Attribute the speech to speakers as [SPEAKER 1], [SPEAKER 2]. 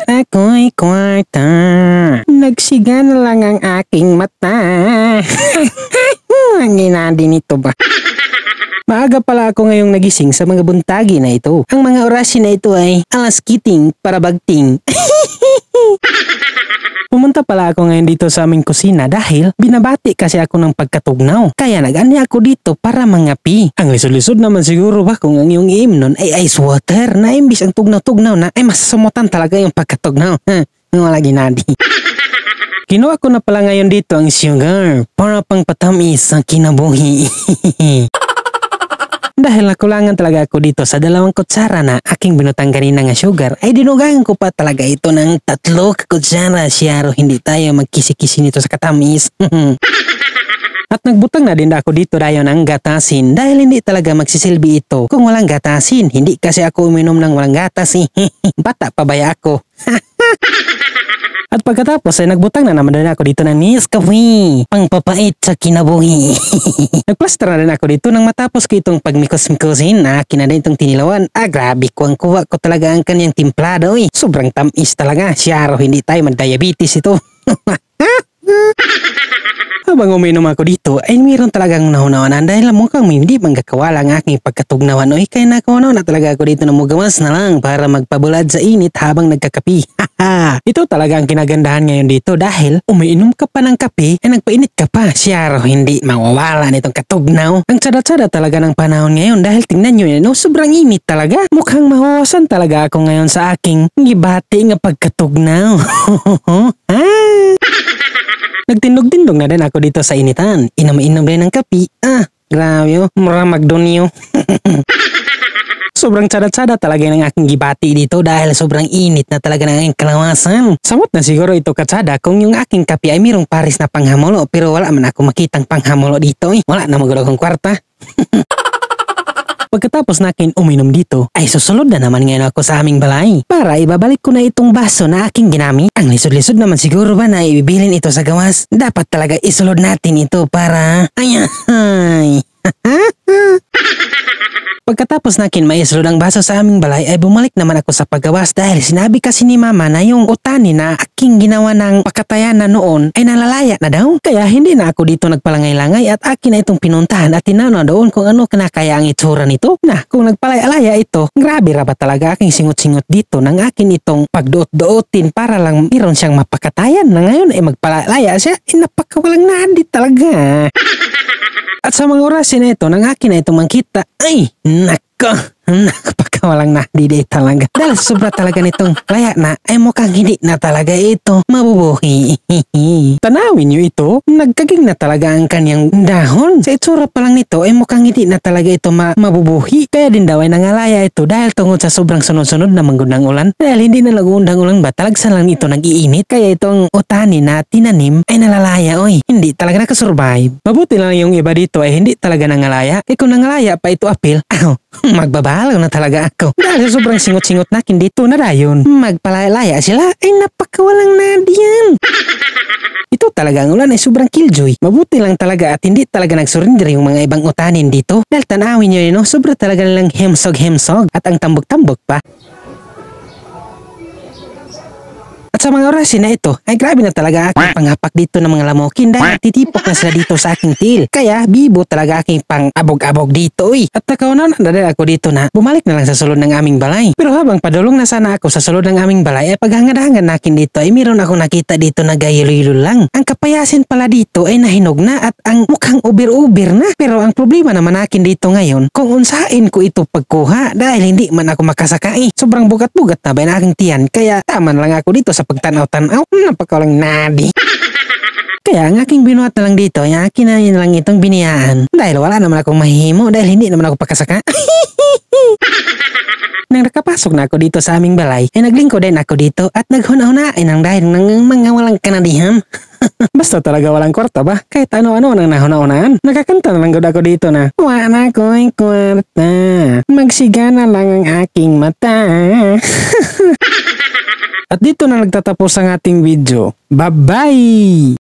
[SPEAKER 1] Wala na ko'y kwarta, nagsiga na lang ang aking mata. Ang ginadi nito ba? Maaga pala ako ngayong nagising sa mga buntagi na ito. Ang mga orasyon na ito ay alas kiting para bagting. Pumunta pala ako ngayon dito sa aming kusina dahil binabati kasi ako ng pagkatugnaw. Kaya nag-ani ako dito para mangapi. Ang lisod-lisod naman siguro ba kung ang iyong iim nun ay ice water na imbis ang tugnaw-tugnaw na ay masasumutan talaga yung pagkatugnaw. Wala ginadi. Kinuha ko na pala ngayon dito ang sugar para pang patamis ang kinabuhi. Dahil nakulangan talaga ako dito sa 2 kutsara na aking binutang kanina nga sugar, ay dinugangan ko pa talaga ito ng 3 kutsara siyaro hindi tayo magkisi-kisi nito sa katamis. At nagbutang na din ako dito dayon ng gatasin dahil hindi talaga magsisilbi ito kung walang gatasin. Hindi kasi ako uminom ng walang gatas eh. Bata pa ba ako? At pagkatapos ay nagbutang na naman din ako dito ng Nescafe, pangpapait sa kinabuhi. Nagplaster na din ako dito nang matapos ko itong pagmikos-mikosin na akin na din itong tinilawan. Grabe ko ang kuha ko talaga ang kanyang timplado eh. Sobrang tamis talaga. Siyaro hindi tayo mag-diabetes ito. Habang uminom ako dito ay mayroon talagang nahunawanan dahil mukhang hindi manggakawala ang aking pagkatugnawan. Oy, kaya nakuha na talaga ako dito na mugawas na lang para magpabulad sa init habang nagkakapi. Ito talaga ang kinagandahan ngayon dito dahil umiinom ka pa ng kape ay nagpainit ka pa. Siyaro hindi mawawala nitong katugnaw. Ang tsada-tsada talaga ng panahon ngayon dahil tingnan nyo yan, sobrang init talaga. Mukhang mahawasan talaga ako ngayon sa aking gibati nga pagkatugnaw. Nagtindog-tindog na din ako dito sa initan. Inom-inom din ng kapi. Grabe oh, muramag doon yun. Sobrang tsada-tsada talaga ng aking gibati dito dahil sobrang init na talaga ng aking kalawasan. Samot na siguro ito katsada kung yung aking kapi ay mayroong paris na panghamulo pero wala man ako makitang panghamulo dito eh. Wala na magulog akong kwarta. Pagkatapos nakin uminom dito, ay susunod na naman ngayon ako sa aming balay para ibabalik ko na itong baso na aking ginamit. Ang lisod-lisod naman siguro ba na ibibilin ito sa gawas? Dapat talaga isulod natin ito para... Ay. Pagkatapos nakin maisulod ang baso sa aming balay ay bumalik naman ako sa paggawas dahil sinabi kasi ni mama na yung utani na aking ginawa ng pakatayan na noon ay nalalaya na daw. Kaya hindi na ako dito nagpalangay-langay at akin na itong pinuntahan at tinanaw doon kung ano kinakaya ang itsura nito. Na kung nagpalaya-alaya ito, grabe rabat talaga aking singot-singot dito ng akin itong pagduot-duotin para lang meron siyang mapakatayan na ngayon ay magpalaya siya. Napakawalang nadi talaga. At sa mga oras na ito, nang akin na itong mangkita, ay, napakawalang nadi talaga. Dahil sobra talaga nitong laya na, ay mukhang hindi na talaga ito mabubuhi. Tanawin nyo ito, nagkaging na talaga ang kanyang dahon. Sa itsura pa lang nito, ay mukhang hindi na talaga ito mabubuhi. Kaya din daw ay nangalaya ito dahil tungod sa sobrang sunod-sunod na manggundang ulan. Dahil hindi na nag-uundang ulan ba, talagsan lang ito nag-iinit. Kaya itong utani na tinanim ay nalalaya, oy. Hindi talaga nakasurvive. Mabuti lang yung iba dito ay hindi talaga nangalaya. Kaya kung nangalaya pa ito apil, magbabalaw na talaga ako. Dahil sobrang singot-singot nakin dito na dayon. Magpalaya sila ay napakawalang nadiyan. Ito talaga ang ulan ay sobrang killjoy. Mabuti lang talaga at hindi talaga nagsurrender yung mga ibang utanin dito. Dahil tanawin nyo yun, sobra talaga lang hemsog-hemsog at ang tambok-tambok pa. At sa mga oras na ito, ay grabe na talaga aking panghapak dito ng mga lamokin dahil titipok na sila dito sa aking til. Kaya bibo talaga aking pang-abog-abog dito eh. At nakaunan na din ako dito na bumalik na lang sa sulod ng aming balay. Pero habang padulong na sana ako sa sulod ng aming balay ay paghangad-hangad nakin dito ay meron ako nakita dito na gayilo-ilo lang. Ang kapayasin pala dito ay nahinog na at ang mukhang uber-uber na. Pero ang problema naman nakin dito ngayon kung unsain ko ito pagkuha dahil hindi man ako makasaka eh. Sobrang bugat-bugat na ba na aking tiyan kaya tama lang ako dito sa pagtanaw-tanaw, napakawalang nadi. Kaya ang aking binuhat na lang dito, ay akin na lang itong biniyaan. Dahil wala naman akong mahihimo, dahil hindi naman ako pakasaka. Nang nakapasok na ako dito sa aming balay, ay naglingkod din ako dito at naghuna-hunain ang dahil ng mga walang kanadihan. Basta talaga walang kwarta ba? Kahit ano-ano nang nahuna-hunaan. Nakakanta na lang ako dito na, wala ko'y kwarta, magsiga na lang ang aking mata. At dito na nagtatapos ang ating video. Bye-bye!